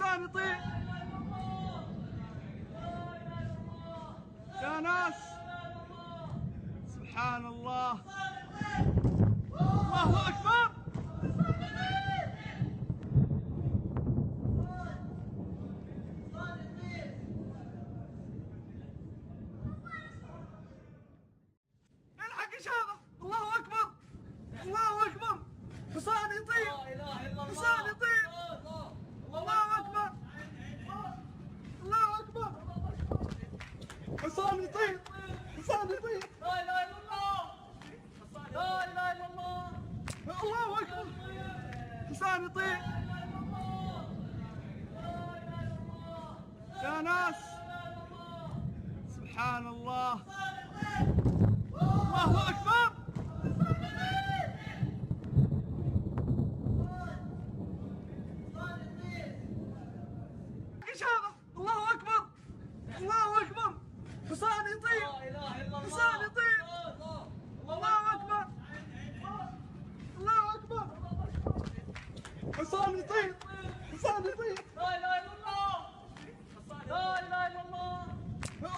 حسان يطير يا ناس. سبحان الله، الله أكبر. الحق ايش هذا؟ الله أكبر، الله أكبر. حسان يطير، حسان يطير. الله أكبر، الله أكبر. حسان يطير، حسان يطير. لا اله الا الله، لا اله الا الله، الله أكبر. حسان يطير يا ناس. سبحان الله، الله أكبر. ايش هذا؟ الله أكبر، الله أكبر. حسان يطير، حسان يطير. الله أكبر، الله أكبر. حسان يطير، حسان يطير. لا اله الا الله، لا اله الا الله،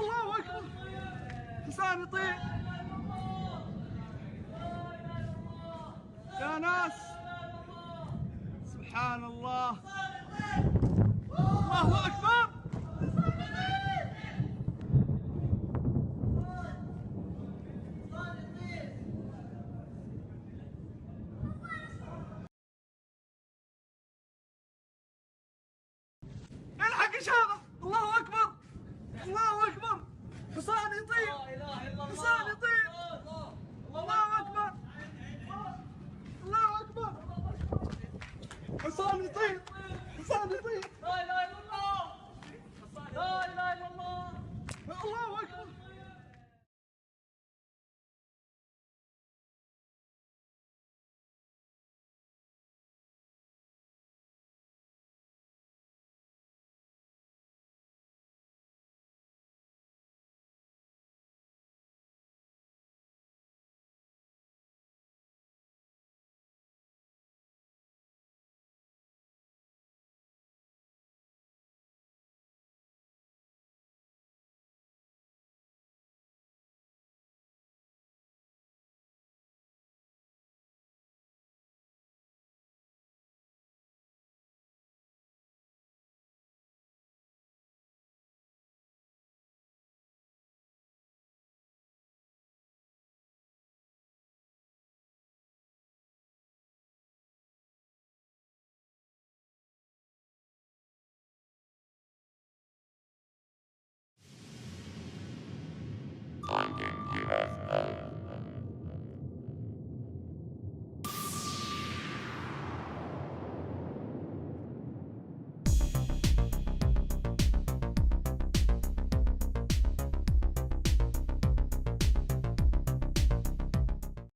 الله أكبر. حسان يطير يا ناس. سبحان الله، الله أكبر. الحق ايش هذا؟ الله أكبر، الله أكبر. حسان يطير، حسان يطير. الله أكبر، الله أكبر. حسان يطير، حسان يطير. لا اله الا